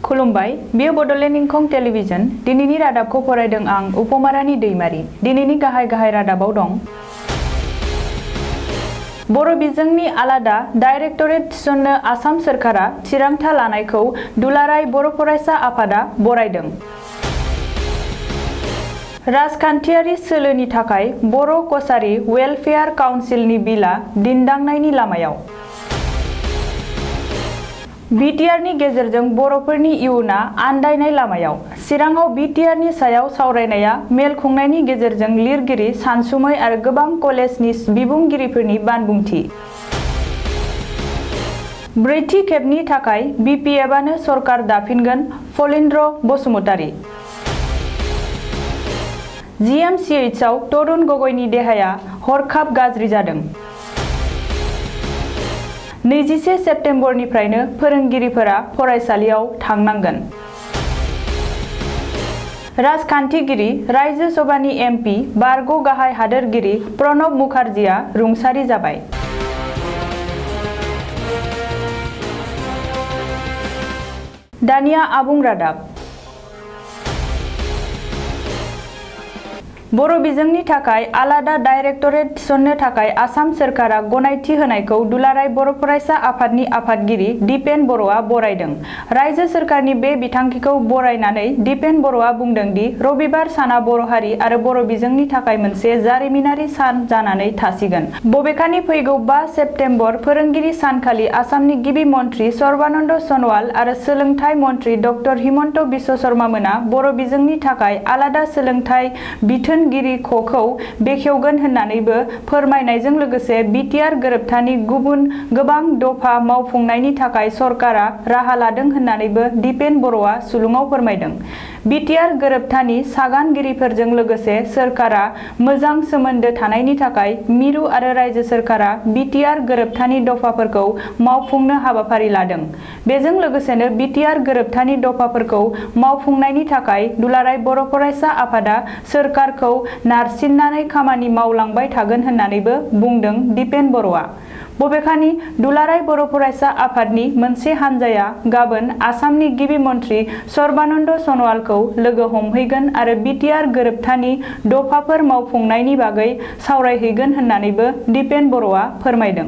खुलुमबाय बियो बडलेण्ड इंखं टेलिभिजन दिनैनि रादाबखौ फरायदों आं उपमारानि दैमारि दिनैनि गाहाय रादाबाव दं बर' बिजोंनि आलादा डाइरेक्टरेट थिसननो आसाम सोरखारा थिरांथा लानायखौ दुलाराय बर' फरायसा आफादा बरायदों राजखान्थियारि सोलोनि थाखाय बर' कसारी वेलफेयार काउन्सिलनि बिलआ दिन्दांनायनि लामायाव बिटिआरनि गेजेरजों बर'फोरनि इयुना आन्दायनाय लामायाव चिराङाव बिटिआरनि सायाव सावरायनाया मेल खुंनायनि गेजेरजों लिरगिरि सानसुमै आरो गोबां कलेजनि बिबुंगिरिफोरनि बानबुंथि ब्रैथि खेबनि थाखाय बिपिएफआनो सरकार दाफिनगोन फलिन्द्र बसुमतारी जिएमसिएचआव तरुण गगैनि देहाया हरखाब गाज्रि जादों 21 सेप्तेम्बरनिफ्रायनो फोरोंगिरिफोरा फरायसालियाव थांनांगोन राजखान्थिगिरि राज्य सभानि एमपि बारग' गाहाय हादोरगिरि प्रणब मुखार्जीआ रुंसारि जाबाय दानिया आबुं रादाब बर' बिजोंनि थाखाय आलादा डाइरेक्टरेट थिसननो थाखाय आसाम सोरखारा गनायथि होनायखौ दुलाराय बर' फरायसा आफादनि आफादगिरि दिपेन बर'आ बरायदों राज्यो सोरखारनि बे बिथांखिखौ बरायनानै दिपेन बर'आ बुंदों दि रबिबार साना बर' हारि आरो बर' बिजोंनि थाखाय मोनसे जारिमिनारि सान जानानै थासिगोन बबेखानि फैगौ 5 सेप्तेम्बर फोरोंगिरि सानखालि आसामनि गिबि मन्त्रि सर्बानन्द सन'वाल आरो सोलोंथाइ मन्त्रि डक्टर हिमन्त बिश्व शर्मा मोना बर' बिजोंनि थाखाय आलादा सोलोंथाइ बिथोनगिरि ख'खौ बेखेवगोन होननानैबो फोरमायनायजों लोगोसे बिटिआर गोरोबथानि गुबुन गोबां दफा मावफुंनायनि थाखाय सरकारा राहा लादों होननानैबो दिपेन बर'आ सुलुङाव फोरमायदों बिटिआर गोरोबथानि सागानगिरिफोरजों लोगोसे सोरखारा मोजां सोमोन्दो थानायनि थाखाय मिरु आरो राज्यो सोरखारा बिटिआर गोरोबथानि दफाफोरखौ मावफुंनो हाबाफारि लादों बेजों लोगोसेनो बिटिआर गोरोबथानि दफाफोरखौ मावफुंनायनि थाखाय दुलाराय बर' फरायसा आफादा सोरखारखौ नारसिननानै खामानि मावलांबाय थागोन होननानैबो बुंदों दिपेन बर'आ बबेखानि दुलाराय बर' फरायसा आफादनि मोनसे हान्जाया गाबोन आसामनि गिबि मन्त्रि सर्बानन्द सन'वालखौ लोगो हमहैगोन आरो बिटिआर गोरोबथानि दफाफोर मावफुंनायनि बागै सावरायहैगोन होननानैबो दिपेन बर'आ फोरमायदों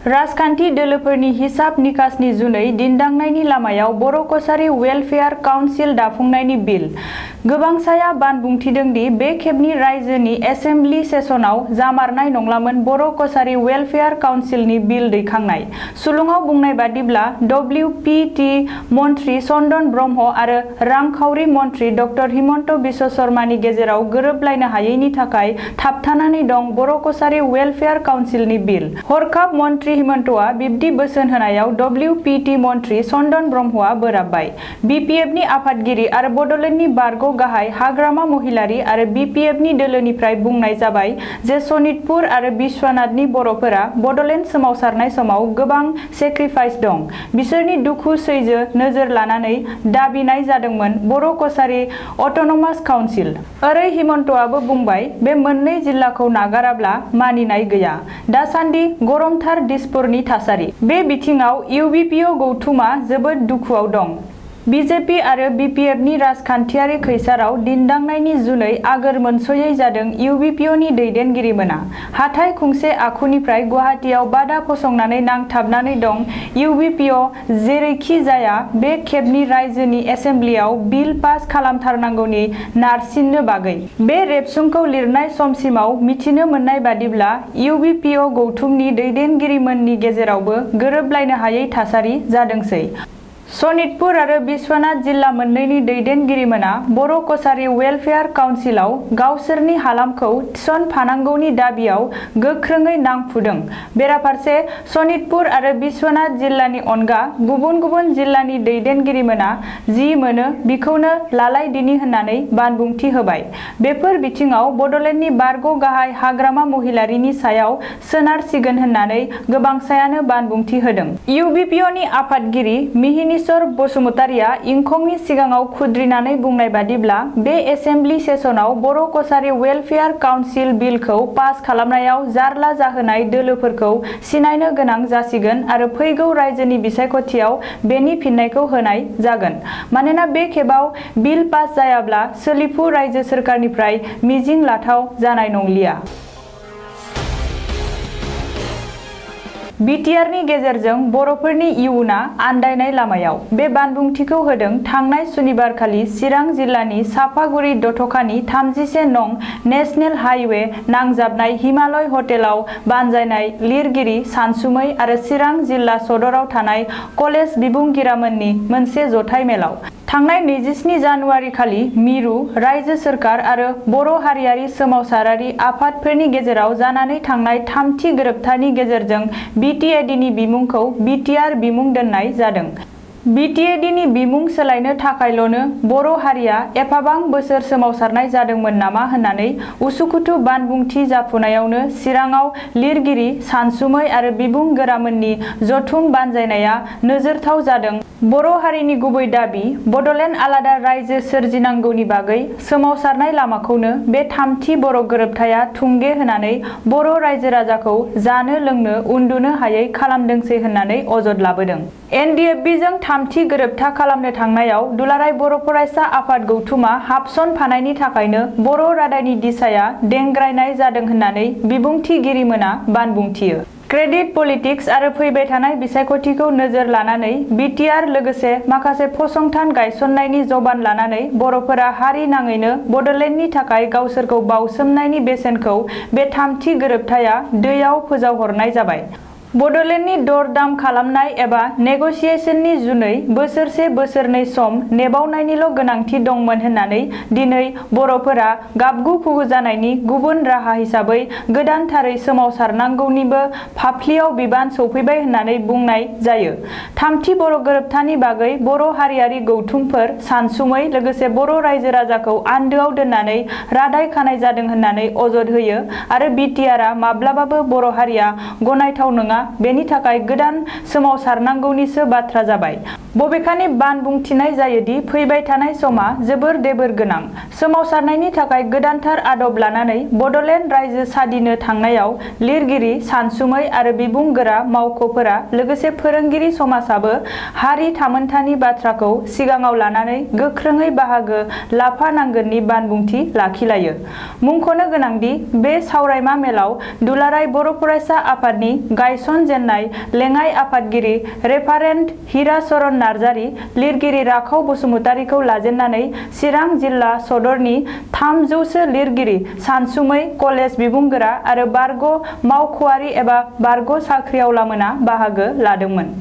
राजखान्थि दोलोफोरनि हिसाब निकासनि जुनै दिन्दांनायनि लामायाव बर' कसारी वेलफेयार काउन्सिल दाफुंनायनि बिल गोबांसाया बानबुंथिदों दि बे खेबनि रायजोनि एसेम्बलि सेसनाव जामारनाय नंलामोन बर' कसारी वेलफेयार काउन्सिलनि बिल दैखांनाय सुलुङाव बुंनाय बादिब्ला डब्लिउपिटि मन्त्रि चन्दन ब्रह्म आरो रांखावरि मन्त्रि डक्टर हिमन्त बिश्व शर्मानि गेजेराव गोरोबलायनो हायैनि थाखाय थाबथानानै दं बर' कसारी वेलफेयार काउन्सिलनि बिल हरखाब मन्त्रि हिमन्तआ बिब्दि बोसोन होनायाव डब्लिउपिटि मन्त्रि चन्दन ब्रह्मआ बोराबबाय बिपिएफनि आफादगिरि आरो बडलेण्डनि बारग' गाहाय हाग्रामा महिलारी आरो बिपिएफनि दोलोनिफ्राय बुंनाय जाबाय जे सनितपुर आरो बिश्वनाथनि बर'फोरा बडलेण्ड सोमावसारनाय समाव गोबां सेक्रिफाइस दं बिसोरनि दुखु सैजो नोजोर लानानै दाबिनाय जादोंमोन बर' कसारी अट'नमास काउन्सिल ओरै हिमन्तआबो बुंबाय बे मोननै जिल्लाखौ नागाराब्ला मानिनाय गैया दासान्दि गरमथार दिसपुरनि थासारि बे बिथिङाव इउबिपिअ गौथुमा जोबोद दुखुआव दं बिजेपि आरो बिपिएफनि राजखान्थियारि खैसाराव दिन्दांनायनि जुनै आगोर मोनस'यै जादों इउबिपिअनि दैदेनगिरिमोना हाथाइ खुंसे आखुनिफ्राय गुवाहाटीआव बादा फसंनानै नांथाबनानै दं इउबिपिअ जेरैखि जाया बे खेबनि रायजोनि एसेम्बलियाव बिल पास खालामथारनांगौनि नारसिननो बागै बे रेबसुंखौ लिरनाय समसिमाव मिथिनो मोननाय बादिब्ला इउबिपिअ गौथुमनि दैदेनगिरिमोननि गेजेरावबो गोरोबलायनो हायै थासारि जादोंसै सनितपुर आरो बिश्वनाथ जिल्ला मोननैनि दैदेनगिरिमोना बर' कसारी वेलफेयार काउन्सिलाव गावसोरनि हालामखौ थिसनफानांगौनि दाबियाव गोख्रोङै नांफुदों बेराफारसे सनितपुर आरो बिश्वनाथ जिल्लानि अनगा गुबुन गुबुन जिल्लानि दैदेनगिरिमोना जि मोनो बिखौनो लालायदिनि होननानै बानबुंथि होबाय बेफोर बिथिङाव बडलेण्डनि बारग' गाहाय हाग्रामा महिलारीनि सायाव सोनारसिगोन होननानै गोबांसायानो बानबुंथि होदों इउबिपिअनि आफादगिरि मिहिनि धनेश्वर बसुमतारिया इंखंनि सिगाङाव खुद्रिनानै बुंनाय बादिब्ला बे एसेम्बलि सेसनाव बर' कसारी वेलफेयार काउन्सिल बिलखौ पास खालामनायाव जारला जाहोनाय दोलोफोरखौ सिनायनो गोनां जासिगोन आरो फैगौ रायजोनि बिसायख'थियाव बेनि फिननायखौ होनाय जागोन। मानोना बे खेबाव बिल पास जायाब्ला सोलिफु रायजो सोरखारनिफ्राय मिजिं लाथाव जानाय नंलिया। बिटिआरनि गेजेरजों बर'फोरनि इयुना आन्दायनाय लामायाव बे बानबुंथिखौ होदों थांनाय सुनिबारखालि चिरां जिल्लानि सापागुरि दथखानि 31 नं नेशनेल हाइवे नांजाबनाय हिमालय हटेलाव बानजायनाय लिरगिरि सानसुमै आरो चिरां जिल्ला सदराव थानाय कलेज बिबुंगिरामोननि मोनसे जथाइ मेलाव। थांनाय 27 जानुवारि खालि मिरु रायजो सोरखार आरो बर' हारियारि सोमावसारारि आफादफोरनि गेजेराव जानानै थांनाय थामथि गोरोबथानि गेजेरजों बिटिएडिनि बिमुंखौ बिटिआर बिमुं दोननाय जादों। बिटिएडिनि बिमुं सोलायनो थाखायल'नो बर' हारिया एफाबां बोसोर सोमावसारनाय जादोंमोन नामा होननानै उसुखुथु बानबुंथि जाफुनायावनो चिराङाव लिरगिरि सानसुमै आरो बिबुंगोरामोननि जथुम बानजायनाया नोजोरथाव जादों। बर' हारिनि गुबै दाबि बड'लेण्ड आलादा रायजो सोरजिनांगौनि बागै सोमावसारनाय लामाखौनो बे थामथि बर' गोरोबथाया थुंगे होनानै बर' रायजो राजाखौ जानो लोंनो उन्दुनो हायै खालामदोंसै होननानै अजद लाबोदों। एनडिएफबिजों थामथि गोरोबथा खालामनो थांनायाव दुलाराय बर' फरायसा आफाद गौथुमा हाबसनफानायनि थाखायनो बर' रादायनि दिसाया देंग्रायनाय जादों होननानै बिबुंथिगिरिमोना बानबुंथियो। क्रेडिट पलिटिक्स आरो फैबाय थानाय बिसायख'थिखौ नोजोर लानानै बिटिआर लोगोसे माखासे फसंथान गायसननायनि जबान लानानै बर'फोरा हारि नाङैनो बड'लेण्डनि थाखाय गावसोरखौ बाउसोमनायनि बेसेनखौ बे थामथि गोरोबथाया दैयाव फोजावहरनाय जाबाय। बड'लेण्डनि दर-दाम खालामनाय एबा नेग'सिएशननि जुनै बोसोरसे बोसोरनै सम नेबावनायनिल' गोनांथि दंमोन होननानै दिनै बर'फोरा गाबगु खुगु जानायनि गुबुन राहा हिसाबै गोदानथारै सोमावसारनांगौनिबो फाफ्लियाव बिबान सौफैबाय होननानै बुंनाय जायो। थामथि बर' गोरोबथानि बागै बर' हारियारि गौथुमफोर सानसुमै लोगोसे बर' रायजो राजाखौ आन्दोआव दोननानै रादाय खानाय जादों होननानै अजद होयो आरो बिटिआरआ माब्लाबाबो बर' हारिया गनायथाव नङा बेनि थाखाय गोदान सोमावसारनांगौनिसो बाथ्रा जाबाय। बबेखानि बानबुंथिनाय जायोदि फैबाय थानाय समा जोबोर देबोर गोनां। सोमावसारनायनि थाखाय गोदानथार आदब लानानै बड'लेण्ड रायजो सादिनो थांनायाव लिरगिरि सानसुमै आरो बिबुंगोरा मावख'फोरा लोगोसे फोरोंगिरि समाजाबो हारि थामोन्थानि बाथ्राखौ सिगाङाव लानानै गोख्रोङै बाहागो लाफानांगोननि बानबुंथि लाखिलायो। मुंख'नो गोनांदि बे सावरायमा मेलाव दुलाराय बर' फरायसा आफादनि गायसनजेननाय लेङाइ आफादगिरि रेभारेन्ड हिराचरण नार्जारि, लिरगिरि राखाव बसुमतारिखौ लाजेननानै चिरां जिल्ला सदरनि 300 लिरगिरि सानसुमै, कलेज बिबुंगोरा आरो बारग' मावख'आरि एबा बारग' साख्रिआवलामोना बाहागो लादोंमोन।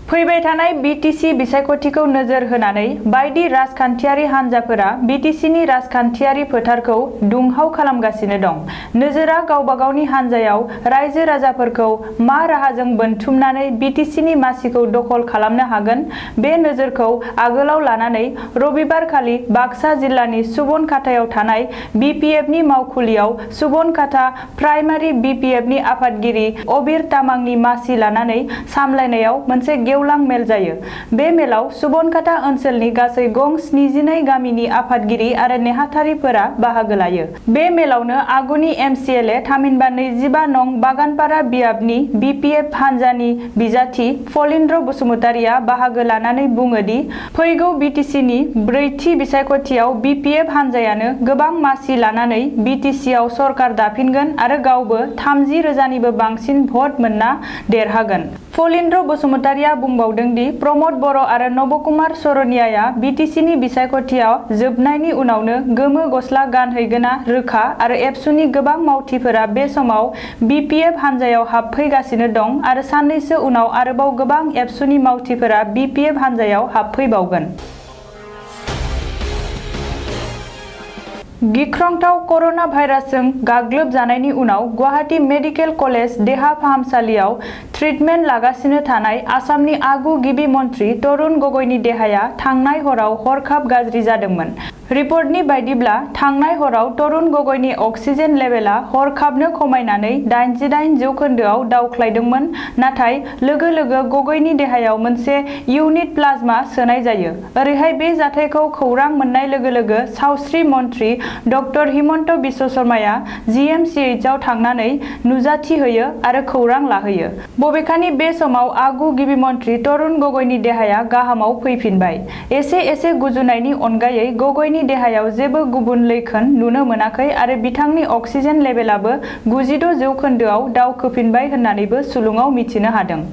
फैबाय थानाय बिटिसि बिसायख'थिखौ नोजोर होनानै बायदि राजखान्थियारि हान्जाफोरा बिटिसिनि राजखान्थियारि फोथारखौ दुंहाव खालामगासिनो दं। नोजोरा गावबा गावनि हान्जायाव रायजो राजाफोरखौ मा राहाजों बोनथुमनानै बिटिसिनि मासिखौ दखल खालामनो हागोन बे नोजोरखौ आगोलाव लानानै रबिबारखालि बाक्सा जिल्लानि सुबनखातायाव थानाय बिपिएफनि मावखुलियाव सुबनखाता प्राइमारि बिपिएफनि आफादगिरि अबिर तामांनि मासि लानानै सामलायनायाव मोनसे गेवलां मेल जायो। बे मेलाव सुबनखाता ओनसोलनि गासै गं 72 गामिनि आफादगिरि आरो नेहाथारिफोरा बाहागो लायो। बे मेलावनो आगुनि एमसिएलए थामहिनबा 25 नं बागानपारा बियाबनि बिपिएफ हान्जानि बिजाथि फलिन्द्र बसुमतारिया बाहागो लानानै बुङो दि फैगौ बिटिसिनि ब्रैथि बिसायख'थियाव बिपिएफ हान्जायानो गोबां मासि लानानै बिटिसिआव सरकार दाफिनगोन आरो गावबो 30,000निबो बांसिन भट मोनना देरहागोन। फलिन्द्र बसुमतारिया बुंबावदों दि प्रमद बर' आरो नबकुमार सरनियाया बिटिसिनि बिसायख'थियाव जोबनायनि उनावनो गोमो गस्ला गानहैगोना रोखा आरो एबसुनि गोबां मावथिफोरा बे समाव बिपिएफ हान्जायाव हाबफैगासिनो दं आरो साननैसो उनाव आरोबाव गोबां एबसुनि मावथिफोरा बिपिएफ हान्जायाव हाबफैबावगोन। गिख्रंथाव कर'ना भाइरासजों गाग्लोबजानायनि उनाव गुवाहाटी मेडिकेल कलेज देहा फाहामसालियाव ट्रिटमेन्ट लागासिनो थानाय आसामनि आगु गिबि मन्थ्रि तरुण गगैनि देहाया थांनाय हराव हरखाब गाज्रि जादोंमोन। रिपर्टनि बायदिब्ला थांनाय हराव तरुण गगैनि अक्सिजेन लेभेला हरखाबनो खमायनानै 88 जौखोन्दोआव दावख्लायदोंमोन, नाथाय लोगो लोगो गगैनि देहायाव मोनसे इउनिट प्लाज्मा सोनाय जायो। ओरैहाय बे जाथायखौ खौरां मोननाय लोगो लोगो सावस्रि मन्त्रि डक्टर हिमन्त बिश्व शर्माया GMCHआव थांनानै नुजाथि होयो आरो खौरां लाहोयो। बबेखानि बे समाव आगु गिबि मन्त्रि तरुण गगैनि देहाया गाहामाव फैफिनबाय। एसे गुजुनायनि अनगायै गगैनि देहायाव जेबो गुबुन लैखोन नुनो मोनाखै आरो बिथांनि अक्सिजेन लेभेलाबो 96 जौखोन्दोआव दावखोफिनबाय होननानैबो सुलुङाव मिथिनो हादों।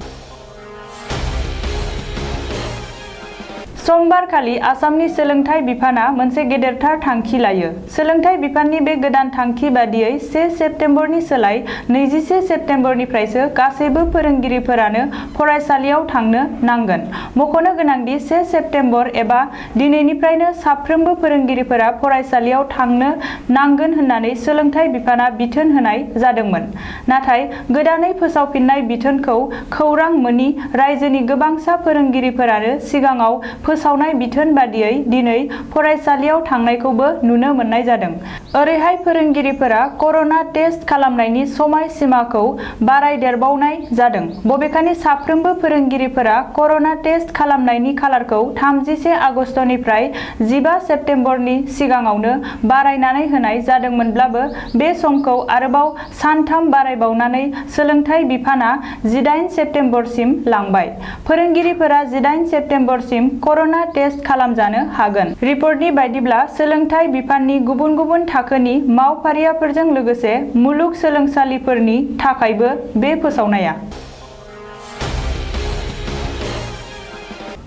समबारखालि आसामनि सोलोंथाइ बिफाना मोनसे गेदेरथार थांखि लायो। सोलोंथाइ बिफाननि बे गोदान थांखि बादियै 1 सेप्तेम्बरनि सोलाय 21 सेप्तेम्बरनिफ्रायसो गासैबो फोरोंगिरिफोरानो फरायसालियाव थांनो नांगोन। मख'नो गोनांदि 1 सेप्तेम्बर एबा दिनैनिफ्रायनो साफ्रोमबो फोरोंगिरिफोरा फरायसालियाव थांनो नांगोन होननानै सोलोंथाइ बिफाना बिथोन होनाय जादोंमोन। नाथाय गोदानै फोसावफिननाय बिथोनखौ खौरां मोनि रायजोनि गोबांसा फोरोंगिरिफोरानो सिगाङाव फोसावनाय बिथोन बादियै दिनै फरायसालियाव थांनायखौबो नुनो मोननाय जादों। ओरैहाय फोरोंगिरिफोरा कर'ना टेस्ट खालामनायनि समाय सीमाखौ बारायदेरबावनाय जादों। बबेखानि साफ्रोमबो फोरोंगिरिफोरा कर'ना टेस्ट खालामनायनि खालारखौ 31 आगस्तनिफ्राय 15 सेप्तेम्बरनि सिगाङावनो बारायनानै होनाय जादोंमोनब्लाबो बे समखौ आरोबाव सानथाम बारायबावनानै सोलोंथाइ बिफाना 18 सेप्तेम्बरसिम लांबाय। फोरोंगिरिफोरा 18 सेप्तेम्बरसिम कर'ना टेस्ट खालामजानो हागोन। रिपर्टनि बायदिब्ला सोलोंथाइ बिफाननि गुबुन गुबुन थाखोनि मावफारियाफोरजों लोगोसे मुलुगसोलोंसालिफोरनि थाखायबो बे फोसावनाया।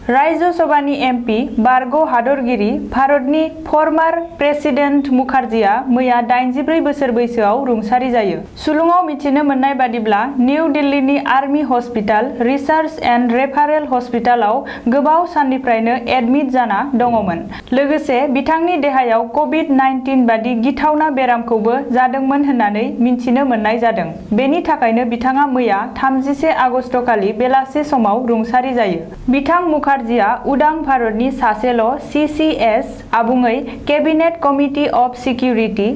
राज्य सभानि MP बारग' हादरगिरि भारतनि फर्मार प्रेसिडेन्ट मुखार्जीआ मैया 84 बोसोर बैसोआव रुंसारि जायो। सुलुङाव मिथिनो मोननाय बादिब्ला निउ दिल्लीनि army hospital research and referral हस्पिटालाव गोबाव साननिफ्रायनो एडमिट जाना दङमोन। लोगोसे बिथांनि देहायाव कभिड-19 बादि गिथावना बेरामखौबो जादोंमोन होननानै मिथिनो मोननाय जादों। बेनि थाखायनो बिथाङा मैया 31 आगस्तखालि बेलासे समाव रुंसारि जायो। बिथां मुखार्जीआ उदां भारतनि सासेल' CCS आबुङै cabinet committee of security,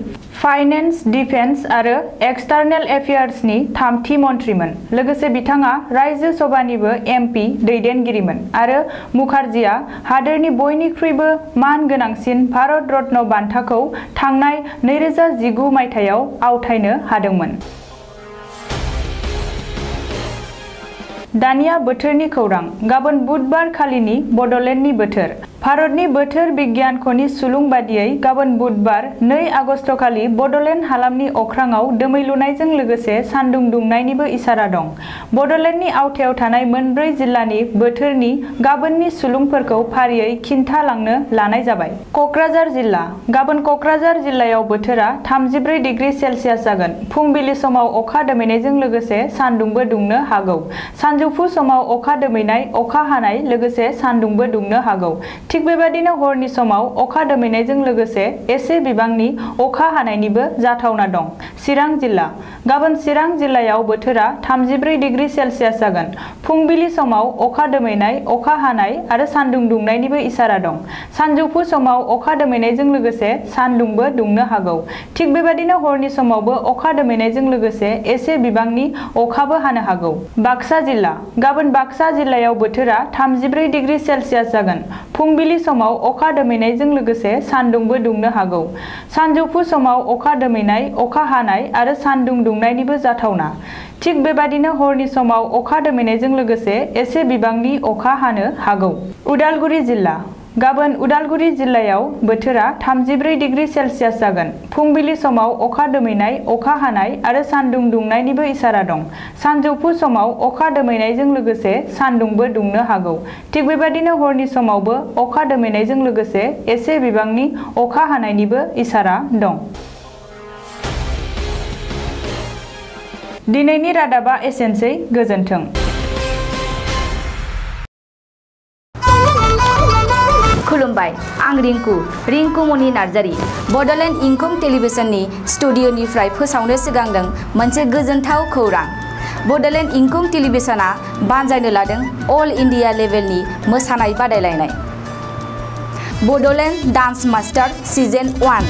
finance, defence आरो एक्सटार्नेल एफेयार्सनि थामथि मन्थ्रिमोन। लोगोसे बिथाङा राज्यो सभानिबो MP दैदेनगिरिमोन आरो मुखार्जीआ हादोरनि बयनिख्रुइबो मान गोनांसिन भारत रत्न बान्थाखौ थांनाय 2019 मायथाइयाव आवथायनो हादोंमोन। दानिया बोथोरनि खौरां। गाबोन बुधबार खालिनि बड'लेण्डनि बोथोर। भारतनि बोथोर बिगियानख'नि सुलुं बादियै गाबोन बुधबार 2 आगस्तखालि बड'लेण्ड हालामनि अख्राङाव दोमैलुनायजों लोगोसे सान्दुं दुंनायनिबो इसारा दं। बड'लेण्डनि आवथायाव थानाय मोनब्रै जिल्लानि बोथोरनि गाबोननि सुलुंफोरखौ फारियै खिन्थालांनो लानाय जाबाय। क'क्राझार जिल्ला। गाबोन क'क्राझार जिल्लायाव बोथोरा 34 डिग्री सेल्सियास जागोन। फुंबिलि समाव अखा दोमैनायजों लोगोसे सान्दुंबो दुंनो हागौ। सानजौफु समाव अखा दोमैनाय, अखा हानाय लोगोसे सान्दुंबो दुंनो हागौ। थिग बेबादिनो हरनि समाव अखा दोमैनायजों लोगोसे एसे बिबांनि अखा हानायनिबो जाथावना दं। चिरां जिल्ला। गाबोन चिरां जिल्लायाव बोथोरा 34 डिग्री सेल्सियास जागोन। फुंबिलि समाव अखा दोमैनाय, अखा हानाय आरो सान्दुं दुंनायनिबो इसारा दं। सानजौफु समाव अखा दोमैनायजों लोगोसे सान्दुंबो दुंनो हागौ। थिग बेबादिनो हरनि समावबो अखा दोमैनायजों लोगोसे एसे बिबांनि अखाबो हानो हागौ। बाक्सा जिल्ला। गाबोन बाक्सा जिल्लायाव बोथोरा 34 डिग्री सेल्सियास जागोन। फुंबिलि समाव अखा दोमैनायजों लोगोसे सान्दुंबो दुंनो हागौ। सानजौफु समाव अखा दोमैनाय, अखा हानाय आरो सान्दुं दुंनायनिबो जाथावना। थिग बेबादिनो हरनि समाव अखा दोमैनायजों लोगोसे एसे बिबांनि अखा हानो हागौ। उदालगुरि जिल्ला। गाबोन उदालगुरि जिल्लायाव बोथोरा 34 डिग्री सेल्सियास जागोन। फुंबिलि समाव अखा दोमैनाय, अखा हानाय आरो सान्दुं दुंनायनिबो इसारा दं। सानजौफु समाव अखा दोमैनायजों लोगोसे सान्दुंबो दुंनो हागौ। थिग बेबादिनो हरनि समावबो अखा दोमैनायजों लोगोसे एसे बिबांनि अखा हानायनिबो इसारा दं। दिनैनि रादाबा एसेनोसै। गोजोन्थों। खुलुमबाय, आं रिंकु मनि नार्जारी। बड'लेण्ड इंखं टेलिभिजननि स्टुडिअ'निफ्राय फोसावनो सिगांदों मोनसे गोजोनथाव खौरां। बड'लेण्ड इंखं टेलिभिजनआ बानजायनो लादों अल इन्डिया लेभेलनि मोसानाय बादायलायनाय। Bodoland dance master season 1।